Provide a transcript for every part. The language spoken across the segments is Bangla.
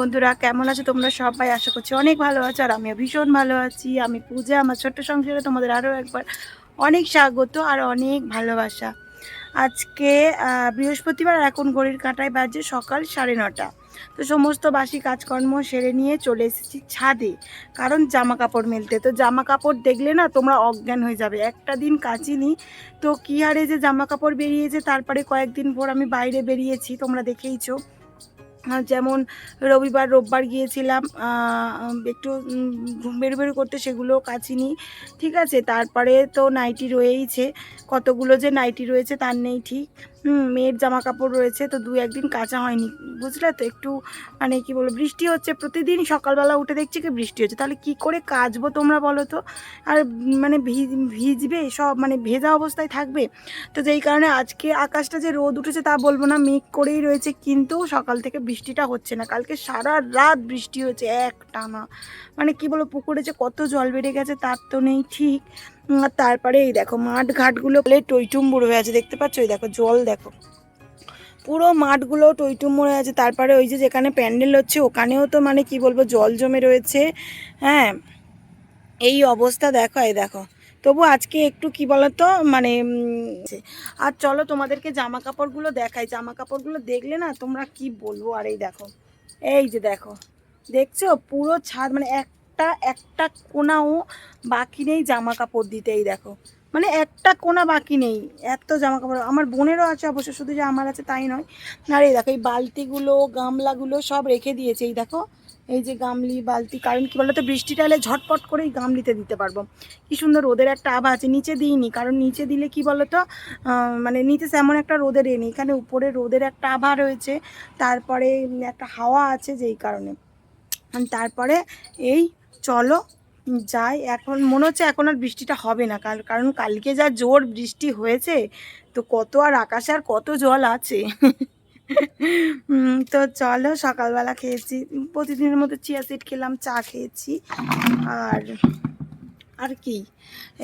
বন্ধুরা, কেমন আছো তোমরা সবাই? আশা করছি অনেক ভালো আছো, আর আমিও ভীষণ ভালো আছি। আমি পূজা, আমার ছোট্ট সংসারে তোমাদের আরও একবার অনেক স্বাগত আর অনেক ভালোবাসা। আজকে বৃহস্পতিবার, এখন ঘড়ির কাঁটায় বাজে সকাল 9:30। তো সমস্ত বাসি কাজকর্ম সেরে নিয়ে চলে এসেছি ছাদে, কারণ জামা কাপড় মেলতে। তো জামা কাপড় দেখলে না তোমরা অজ্ঞান হয়ে যাবে, একটা দিন কাচিনি তো কী হারে যে জামা কাপড় বেরিয়েছে। তারপরে কয়েকদিন পর আমি বাইরে বেরিয়েছি, তোমরা দেখেইছো। যেমন রবিবার রোববার গিয়েছিলাম একটু বেরু করতে, সেগুলো কাচিনি, ঠিক আছে। তারপরে তো নাইটি রয়েইছে, কতগুলো যে নাইটি রয়েছে তার নেই ঠিক। মেয়ের জামা কাপড় রয়েছে, তো দু একদিন কাচা হয়নি, বুঝলে তো। একটু মানে কি বলবো, বৃষ্টি হচ্ছে প্রতিদিন, সকালবেলা উঠে দেখছি কি বৃষ্টি হচ্ছে, তাহলে কি করে কাচবো তোমরা বলো তো। আর মানে ভিজবে সব, মানে ভেজা অবস্থায় থাকবে। তো যেই কারণে আজকে আকাশটা যে রোদ উঠেছে তা বলবো না, মেঘ করেই রয়েছে, কিন্তু সকাল থেকে বৃষ্টিটা হচ্ছে না। কালকে সারা রাত বৃষ্টি হয়েছে একটানা, মানে কি বলবো, পুকুরে যে কত জল বেড়ে গেছে তার তো নেই ঠিক। আর তারপরে এই দেখো মাঠ ঘাটগুলো টইটুম্বুর হয়ে আছে, দেখতে পাচ্ছ? এই দেখো জল, দেখো পুরো মাঠগুলো টইটুম্বুর হয়ে আছে। তারপরে ওই যে যেখানে প্যান্ডেল হচ্ছে ওখানেও তো মানে কি বলবো জল জমে রয়েছে। হ্যাঁ, এই অবস্থা দেখো, এই দেখো। তবু আজকে একটু কি বলতো মানে আর চলো তোমাদেরকে জামা কাপড়গুলো দেখাই। জামা কাপড়গুলো দেখলে না তোমরা কি বলবো। আর এই দেখো, এই যে দেখো, দেখছো পুরো ছাদ, মানে একটা একটা কোনাও বাকি নেই জামা কাপড় দিতে। এই দেখো, মানে একটা কোনা বাকি নেই, এত জামা কাপড়। আমার বোনেরও আছে অবশ্য, শুধু যে আমার আছে তাই নয়। আর এই দেখো এই বালতিগুলো গামলাগুলো সব রেখে দিয়েছে। এই দেখো, এই যে গামলি বালতি, কারণ কি বলতো বৃষ্টিটা এলে ঝটপট করেই গামলিতে দিতে পারবো। কি সুন্দর রোদের একটা আভা আছে। নিচে দিইনি, কারণ নিচে দিলে কি বলতো মানে নিচে তেমন একটা রোদের নেই, এখানে উপরে রোদের একটা আভা রয়েছে, তারপরে একটা হাওয়া আছে যেই কারণে। তারপরে এই চলো যাই, এখন মনে হচ্ছে এখন আর বৃষ্টিটা হবে না, কারণ কালকে যা জোর বৃষ্টি হয়েছে, তো কত আর আকাশে আর কত জল আছে। তো চলো, সকালবেলা খেয়েছি প্রতিদিনের মতো চিয়া সিড খেলাম, চা খেয়েছি। আর আর কি,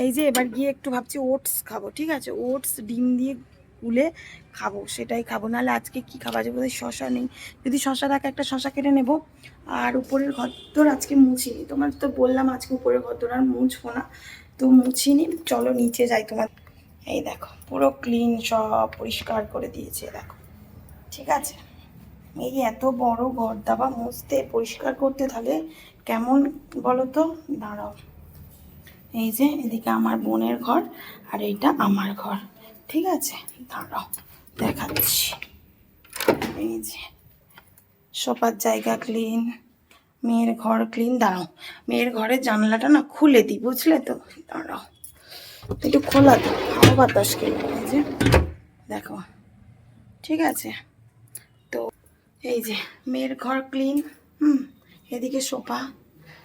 এই যে এবার গিয়ে একটু ভাবছি ওটস খাবো, ঠিক আছে। ওটস ডিম দিয়ে গুলে খাবো, সেটাই খাবো। নাহলে আজকে কি খাবো, আজকে বোধহয় শশা নেই, যদি শশা থাকে একটা শশা কেটে নেবো। আর উপরের ঘর আজকে মুছিনি, তোমার তো বললাম আজকে উপরের ঘর আর মুছবো না, তো মুছিনি। চলো নিচে যাই। তোমার এই দেখো পুরো ক্লিন, সব পরিষ্কার করে দিয়েছে, দেখো, ঠিক আছে। এই এত বড় ঘর দাবা মুছতে পরিষ্কার করতে তাহলে কেমন বলো তো। দাঁড়াও, এই যে এদিকে আমার বোনের ঘর আর এইটা আমার ঘর, ঠিক আছে। দাঁড়াও দেখাচ্ছি। এই যে শোবার জায়গা ক্লিন, মেয়ের ঘর ক্লিন। দাঁড়াও, মেয়ের ঘরের জানলাটা না খুলে দিই, বুঝলে তো। দাঁড়াও একটু খোলা দিই, হাওয়া বাতাস খেলে। এই যে দেখো, ঠিক আছে। তো এই যে মেয়ের ঘর ক্লিন, এদিকে সোফা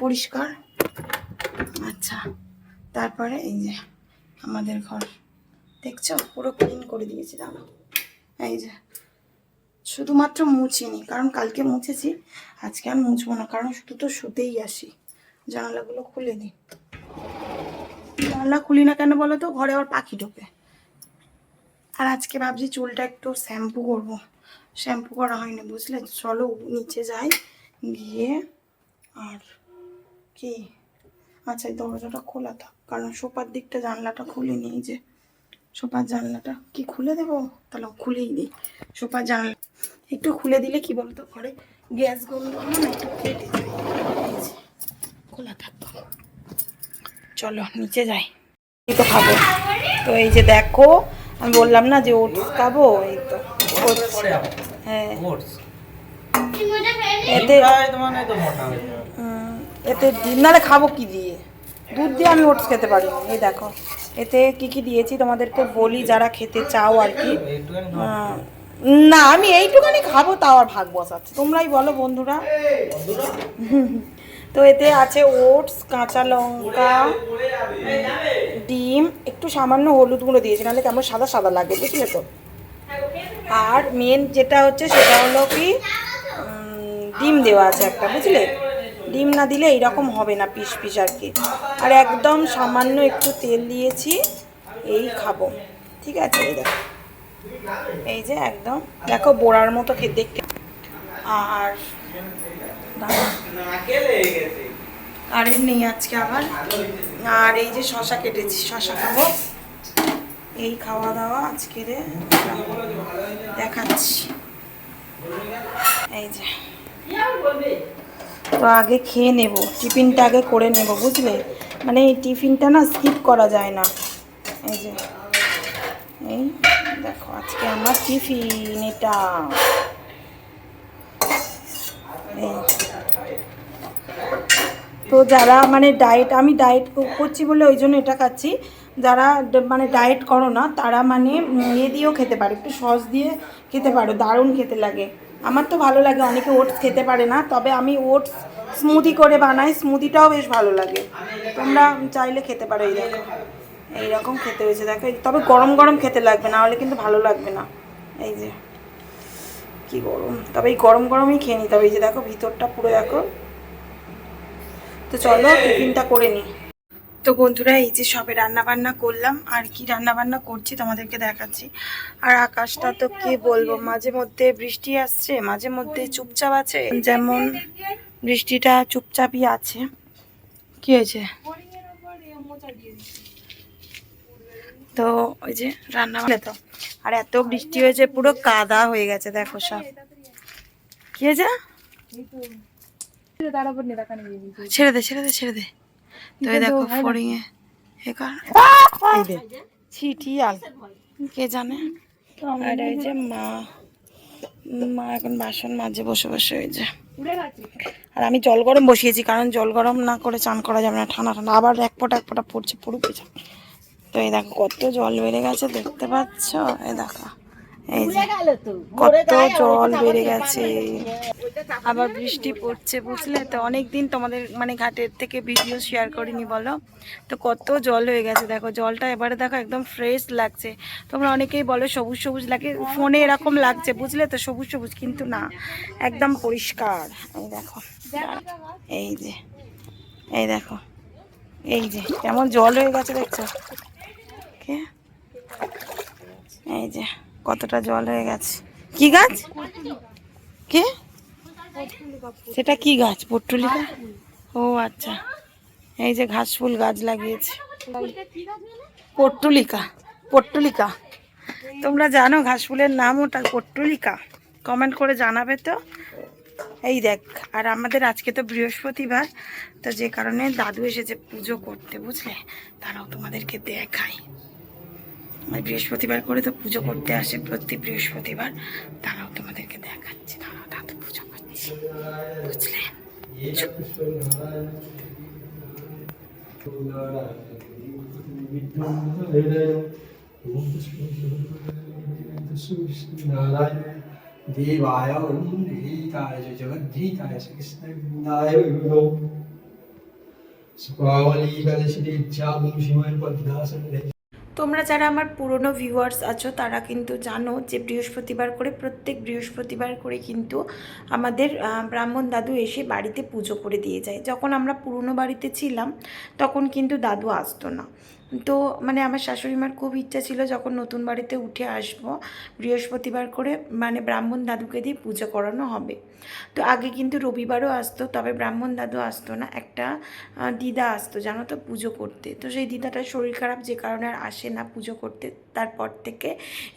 পরিষ্কার। আচ্ছা, তারপরে এই যে আমাদের ঘর, দেখছো পুরো ক্লিন করে দিয়েছি। দাঁড়ো, এই যে শুধুমাত্র মুছিনি, কারণ কালকে মুছেছি, আজকে আর মুছবো না, কারণ শুধু তো শুতেই আসি। জানালাগুলো খুলে দিই। জানলা খুলি না কেন বলো তো, ঘরে আবার পাখি ঢোকে। আর আজকে ভাবছি চুলটা একটু শ্যাম্পু করব, শ্যাম্পু করা হয়নি, বুঝলে। চলো নিচে যাই, গিয়ে আর কি, আচ্ছা এই দরজাটা খোলা থাক, কারণ সোফার দিকটা জানলাটা খুলে নিই। যে সোফার জানলাটা কি খুলে দেবো, তাহলে খুলেই দিই। সোফার জানলা একটু খুলে দিলে কি বলতো, ঘরে গ্যাসগুলো না একটু কেটে যায়। এই যে খোলা থাকতো। চলো নিচে যাই, এই তো খাবো। তো এই যে দেখো, আমি বললাম না যে ওটস খাবো, এই তো হ্যাঁ। এতে এতে ডিম, নাহলে খাবো কি দিয়ে, দুধ দিয়ে আমি ওটস খেতে পারি। এই দেখো এতে কি কি দিয়েছি তোমাদেরকে বলি, যারা খেতে চাও আর কি। না আমি এইটুখানি খাবো, তাও আর ভাগ বসাচ্ছি, তোমরাই বলো বন্ধুরা। তো এতে আছে ওটস, কাঁচা লঙ্কা, ডিম, একটু সামান্য হলুদ গুঁড়ো দিয়েছি, নাহলে কেমন সাদা সাদা লাগে, বুঝলে তো। আর মেন যেটা হচ্ছে সেটা হলো কি, ডিম দেওয়া আছে একটা, বুঝলে। ডিম না দিলে এইরকম হবে না, পিস পিস আর কি। আর একদম সামান্য একটু তেল দিয়েছি, এই খাবো, ঠিক আছে। এই দেখো, এই যে একদম দেখো বোড়ার মতো খেতে। আর কারেন্ট নেই আজকে আবার। আর এই যে শশা কেটেছি, শশা খাবো। এই খাওয়া দাওয়া আজকে দেখাচ্ছি। এই যে তো আগে খেয়ে নেব, টিফিনটা আগে করে নেব, বুঝলে? মানে এই টিফিনটা না স্কিপ করা যায় না। এই যে এই দেখো আজকে আমার টিফিন এটা। এই তো যারা মানে ডায়েট, আমি ডায়েট করছি বলে ওই জন্য এটা খাচ্ছি। যারা মানে ডায়েট করো না তারা মানে ইয়ে দিয়েও খেতে পারে, একটু সস দিয়ে খেতে পারো, দারুণ খেতে লাগে। আমার তো ভালো লাগে, অনেকে ওটস খেতে পারে না, তবে আমি ওটস স্মুদি করে বানাই, স্মুদিটাও বেশ ভালো লাগে। তোমরা চাইলে খেতে পারো। এই দেখো এইরকম খেতে হয়েছে দেখো, তবে গরম গরম খেতে লাগবে, না হলে কিন্তু ভালো লাগবে না। এই যে কি গরম, তবে এই গরম গরমই খেয়ে নিতে হবে। এই যে দেখো ভিতরটা পুরো দেখো। তো চলো টিফিনটা করে নিই। তো বন্ধুরা এই যে সবে রান্না বান্না করলাম, আর কি রান্না বান্না করছি তোমাদেরকে দেখাচ্ছি। আর আকাশটা তো কি বলবো, মাঝে মধ্যে বৃষ্টি আসছে, মাঝে মধ্যে চুপচাপ আছে। যেমন বৃষ্টিটা চুপচাপই আছে। কি হয়েছে? তো ওই যে রান্না তো, আর এত বৃষ্টি হয়েছে পুরো কাদা হয়ে গেছে দেখো সব। কি হয়েছে? ছেড়ে দে ছেড়ে দে ছেড়ে দে। তো এই দেখো ফড়িংয়ে ছিটিয়াল কে জানে। আর এই যে মা এখন বাসন মাজে বসে বসে। ওই যে আর আমি জল গরম বসিয়েছি, কারণ জল গরম না করে চান করা যাবে না, ঠান্ডা ঠান্ডা আবার এক ফোঁটা পড়ছে পুরো পেছন। তো এই দেখো কত জল বেড়ে গেছে, দেখতে পাচ্ছ? এই দেখো এই যে কত জল বেড়ে গেছে, আবার বৃষ্টি পড়ছে, বুঝলে? তো অনেক দিন তোমাদের মানে ঘাটের থেকে ভিডিও শেয়ার করিনি বলো। তো কত জল হয়ে গেছে দেখো, জলটা এবারে দেখো একদম ফ্রেশ লাগছে। তোমরা অনেকেই বলো সবুজ সবুজ লাগে, ফোনে এরকম লাগছে বুঝলে, তো সবুজ সবুজ কিন্তু না, একদম পরিষ্কার। এই দেখো এই যে এই দেখো এই যে কেমন জল হয়ে গেছে দেখছো? কে এই যে কতটা জল হয়ে গেছে। কি গাছ? কে সেটা? কি গাছ? পট্টুলিকা? ও আচ্ছা, এই যে ঘাস ফুল গাছ লাগিয়েছে। পট্টুলিকা, পট্টুলিকা। তোমরা জানো ঘাস ফুলের নাম ওটা পট্টুলিকা? কমেন্ট করে জানাবে তো। এই দেখ, আর আমাদের আজকে তো বৃহস্পতিবার, তো যে কারণে দাদু এসেছে পুজো করতে, বুঝলে? তারাও তোমাদেরকে দেখাই। বৃহস্পতিবার করে তো পুজো করতে আসে প্রতি বৃহস্পতিবার, তারাও তোমাদেরকে দেখাচ্ছে। তারাও দাদু পুজো করছে, বুঝলে? देवाय गीताय जगद्धीताय श्रीकृष्णाय विभो सुपावली कलश्री इच्छामु शिवाय पद्मासन। তোমরা যারা আমার পুরনো ভিউয়ার্স আছো তারা কিন্তু জানো যে বৃহস্পতিবার করে, প্রত্যেক বৃহস্পতিবার করে কিন্তু আমাদের ব্রাহ্মণ দাদু এসে বাড়িতে পুজো করে দিয়ে যায়। যখন আমরা পুরনো বাড়িতে ছিলাম তখন কিন্তু দাদু আসতো না। তো মানে আমার শাশুড়ি মার খুব ইচ্ছা ছিল যখন নতুন বাড়িতে উঠে আসবো বৃহস্পতিবার করে মানে ব্রাহ্মণ দাদুকে দিয়ে পুজো করানো হবে। তো আগে কিন্তু রবিবারও আসতো, তবে ব্রাহ্মণ দাদু আসতো না, একটা দিদা আসতো জানো তো পুজো করতে। তো সেই দিদাটার শরীর খারাপ, যে কারণে আর আসে না পুজো করতে। তারপর থেকে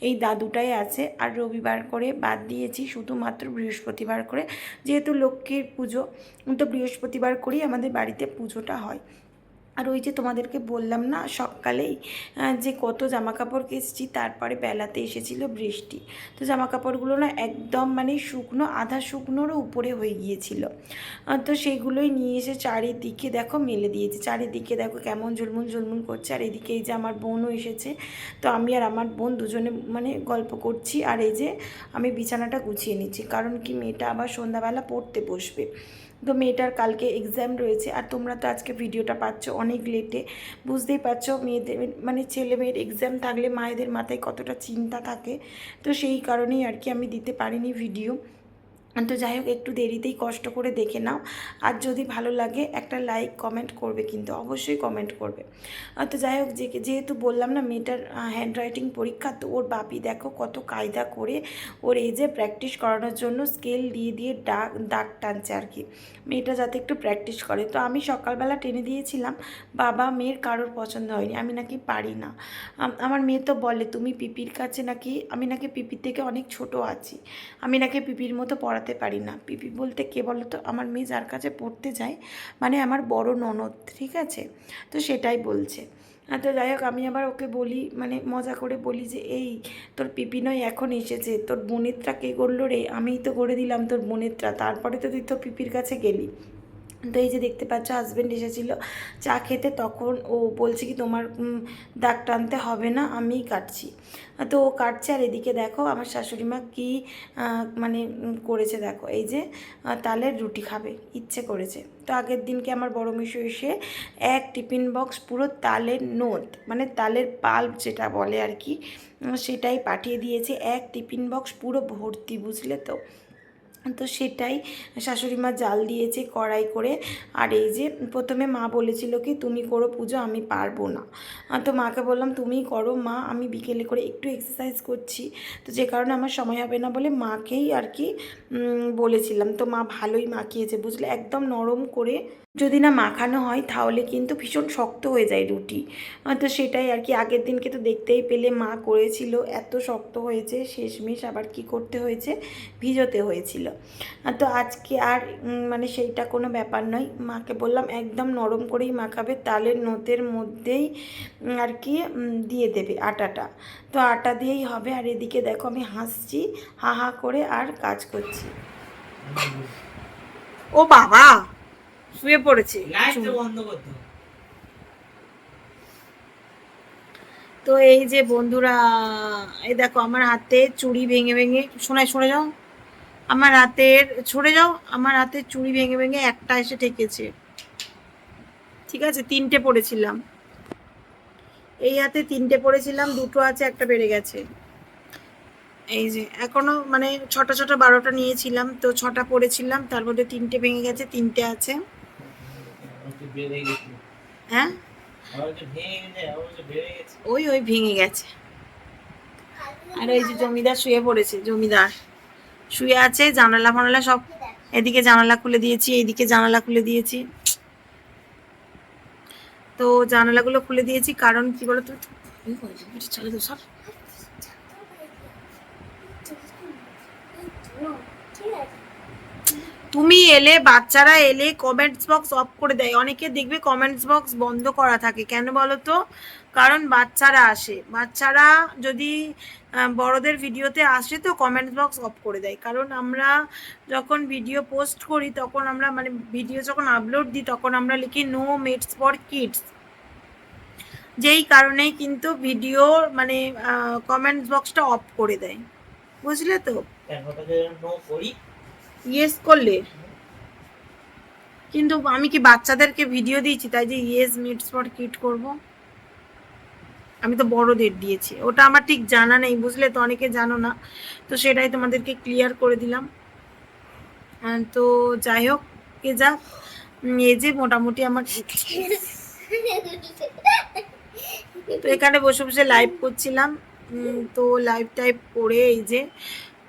এই দাদুটাই আছে, আর রবিবার করে বাদ দিয়েছি, শুধুমাত্র বৃহস্পতিবার করে, যেহেতু লক্ষ্মীর পুজো, তো বৃহস্পতিবার করেই আমাদের বাড়িতে পুজোটা হয়। আর ওই যে তোমাদেরকে বললাম না সকালেই যে কত জামা কাপড় কেচেছি, তারপরে বেলাতে এসেছিল বৃষ্টি। তো জামা কাপড়গুলো না একদম মানে শুকনো, আধা শুকনোরও উপরে হয়ে গিয়েছিল। তো সেইগুলোই নিয়ে এসে চারিদিকে দেখো মেলে দিয়েছি। চারিদিকে দেখো কেমন ঝুলমুল ঝুলমুল করছে। আর এদিকে এই যে আমার বোনও এসেছে, তো আমি আর আমার বোন দুজনে মানে গল্প করছি, আর এই যে আমি বিছানাটা গুছিয়ে নিচ্ছি, কারণ কি মেয়েটা আবার সন্ধ্যাবেলা পড়তে বসবে। তো মেয়েটার কালকে এক্সাম রয়েছে। আর তোমরা তো আজকে ভিডিওটা পাচ্ছ অনেক লেটে, বুঝতেই পারছো মেয়েদের মানে ছেলে মেয়ের এক্সাম থাকলে মায়েদের মাথায় কতটা চিন্তা থাকে। তো সেই কারণেই আর কি আমি দিতে পারিনি ভিডিও। তো যাই হোক, একটু দেরিতেই কষ্ট করে দেখে নাও। আর যদি ভালো লাগে একটা লাইক কমেন্ট করবে, কিন্তু অবশ্যই কমেন্ট করবে। তো যাই হোক, যেহেতু বললাম না মেয়েটার হ্যান্ডরাইটিং পরীক্ষা, তো ওর বাপি দেখো কত কায়দা করে ওর এই যে প্র্যাকটিস করানোর জন্য স্কেল দিয়ে দিয়ে দাগ টানছে আর কি, মেয়েটা যাতে একটু প্র্যাকটিস করে। তো আমি সকালবেলা টেনে দিয়েছিলাম, বাবা মেয়ের কারোর পছন্দ হয়নি, আমি নাকি পারি না। আমার মেয়ে তো বলে তুমি পিপির কাছে নাকি, আমি নাকি পিপির থেকে অনেক ছোট আছি, আমি নাকি পিপির মতো পড়াতে পারি না। পিপি বলতে কে বলো তো, আমার মেয়ে যার কাছে পড়তে যায়, মানে আমার বড় ননদ, ঠিক আছে, তো সেটাই বলছে। তো যাই হোক, আমি আবার ওকে বলি, মানে মজা করে বলি যে এই তোর পিপি নয় এখন এসেছে, তোর বোনেরটা কে করলো রে, আমিই তো করে দিলাম তোর বোনেরটা, তারপরে তো তুই তোর পিপির কাছে গেলি। তো এই যে দেখতে পাচ্ছ হাজব্যান্ড এসেছিলো চা খেতে, তখন ও বলছে কি তোমার দাগ টানতে হবে না, আমিই কাটছি। তো ও কাটছে, আর এদিকে দেখো আমার শাশুড়ি মা কী মানে করেছে দেখো, এই যে তালের রুটি খাবে ইচ্ছে করেছে। তো আগের দিনকে আমার বড় মিশু এসে এক টিফিন বক্স পুরো তালের নোট, মানে তালের পাল্প যেটা বলে আর কি, সেটাই পাঠিয়ে দিয়েছে, এক টিফিন বক্স পুরো ভর্তি, বুঝলে তো। তো সেটাই শাশুড়ি মা জাল দিয়েছে কড়াই করে। আর এই যে প্রথমে মা বলেছিল কি তুমি করো পুজো, আমি পারবো না। তো মাকে বললাম তুমিই করো মা, আমি বিকেলে করে একটু এক্সারসাইজ করছি, তো যে কারণে আমার সময় হবে না বলে মাকেই আর কি বলেছিলাম। তো মা ভালোই মাখিয়েছে বুঝলে, একদম নরম করে যদি না মাখানো হয় তাহলে কিন্তু ভীষণ শক্ত হয়ে যায় রুটি। তো সেটাই আর কি, আগের দিনকে তো দেখতেই পেলে মা করেছিল, এত শক্ত হয়েছে, শেষমেশ আবার কি করতে হয়েছে, ভিজোতে হয়েছিল। তো আজকে আর মানে সেইটা কোনো ব্যাপার নয়, মাকে বললাম একদম নরম করেই মাখাবে, তালের নোতের মধ্যেই আর কি দিয়ে দেবে আটাটা, তো আটা দিয়েই হবে। আর এদিকে দেখো আমি হাসছি হা হা করে আর কাজ করছি। ও বাবা শুয়ে পড়েছে, তো এই যে বন্ধুরা, এই দেখো আমার হাতে চুড়ি ভেঙে ভেঙে, শোনায় সরে যাও, আমার হাতের সরে যাও, আমার হাতের চুড়ি ভেঙে ভেঙে একটা এসে ঠেকেছে, ঠিক আছে, তিনটে পড়েছিলাম, এই হাতে তিনটে পড়েছিলাম, দুটো আছে, একটা বেড়ে গেছে। এই যে এখনো মানে ছটা ছটা 12টা নিয়েছিলাম, তো 6টা পড়েছিলাম, তার মধ্যে তিনটে ভেঙে গেছে, তিনটে আছে। হ্যাঁ ওই ওই ভেঙে গেছে। আর ওই যে জমিদার শুয়ে পড়েছে, জমিদার শুয়ে আছে, জানালা ফানালা সব, এদিকে জানালা খুলে দিয়েছি, এইদিকে জানালা খুলে দিয়েছি, তো জানালাগুলো খুলে দিয়েছি কারণ কি বলতো, চলে তো সব, তুমি এলে, বাচ্চারা এলে কমেন্টস বক্স অফ করে দেয়, অনেকে দেখবে কমেন্টস বক্স বন্ধ করা থাকে, কেন বলো তো, কারণ বাচ্চারা আসে, বাচ্চারা যদি বড়দের ভিডিওতে আসে তো কমেন্টস বক্স অফ করে দেয়, কারণ আমরা যখন ভিডিও পোস্ট করি তখন আমরা মানে ভিডিও যখন আপলোড দিই তখন আমরা লিখি নো মেটস ফর কিডস, যেই কারণেই কিন্তু ভিডিও মানে কমেন্টস বক্সটা অফ করে দেয়, বুঝলে তো। ইয়েস করলে, কিন্তু আমি কি বাচ্চাদেরকে ভিডিও দিয়েছি তাই যে ইয়েস মিটস ফর কিড করব, আমি তো বড়দের দিয়েছি, ওটা আমার ঠিক জানা নেই বুঝলে তো, অনেকে জানো না, তো সেটাই তোমাদেরকে ক্লিয়ার করে দিলাম। তো যাই হোক, কে যা এই যে মোটামুটি আমার তো এখানে বসে বসে লাইভ করছিলাম, তো লাইভ টাইপ করে এই যে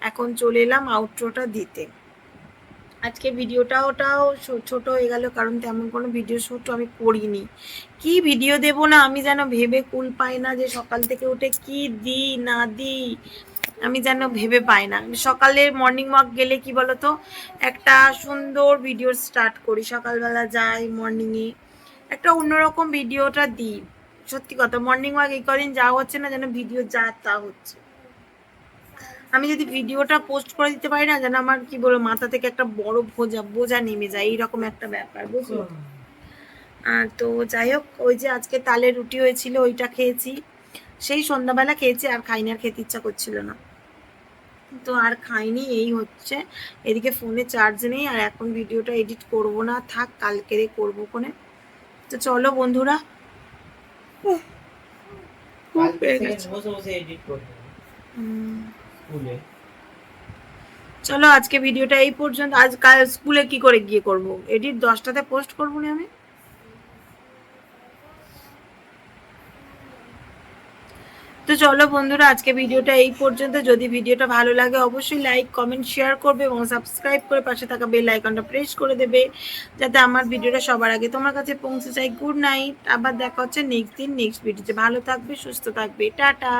এখন চলে এলাম আউটরোটা দিতে। আজকে ওটাও ছোট হয়ে গেল, কারণ তেমন কোনো ভিডিও শ্যুট আমি করিনি, কি ভিডিও দেব না আমি যেন ভেবে কুল পাই না, যে সকাল থেকে উঠে কি দিই না দিই আমি যেন ভেবে পাই না। সকালের মর্নিং ওয়াক গেলে কি বলতো, একটা সুন্দর ভিডিও স্টার্ট করি, সকালবেলা যাই মর্নিংয়ে, একটা অন্যরকম ভিডিওটা দিই, সত্যি কথা মর্নিং ওয়াক এই কদিন যা হচ্ছে না, যেন ভিডিও যা তা হচ্ছে, আমি যদি ভিডিওটা পোস্ট করে দিতে পারি না, যেন আমার কি বলবো মাথা থেকে একটা বড় বোঝা নেমে যায়, এইরকম একটা ব্যাপার বুঝলো। তো যাই হোক, ওই যে আজকে তালের রুটি হয়েছিল ওইটা খেয়েছি, সেই সন্ধ্যাবেলা খেয়েছি, আর খাইনি, আর খেতে ইচ্ছা করছিল না, তো আর খাইনি, এই হচ্ছে। এদিকে ফোনে চার্জ নেই, আর এখন ভিডিওটা এডিট করব না, থাক কালকেরে করবো কোনে। তো চলো বন্ধুরা, চলো আজকে ভিডিওটা এই পর্যন্ত। আজ কাল স্কুলে কি করে গিয়ে করব এডিট, 10টাতে পোস্ট করবো না আমি। তো চলো বন্ধুরা, আজকে ভিডিওটা এই পর্যন্ত। যদি ভিডিওটা ভালো লাগে অবশ্যই লাইক কমেন্ট শেয়ার করবে এবং সাবস্ক্রাইব করে পাশে থাকা বেল আইকনটা প্রেস করে দেবে, যাতে আমার ভিডিওটা সবার আগে তোমার কাছে পৌঁছে যায়। গুড নাইট, আবার দেখা হচ্ছে নেক্সট দিন নেক্সট ভিডিওতে। ভালো থাকবে, সুস্থ থাকবে, টাটা।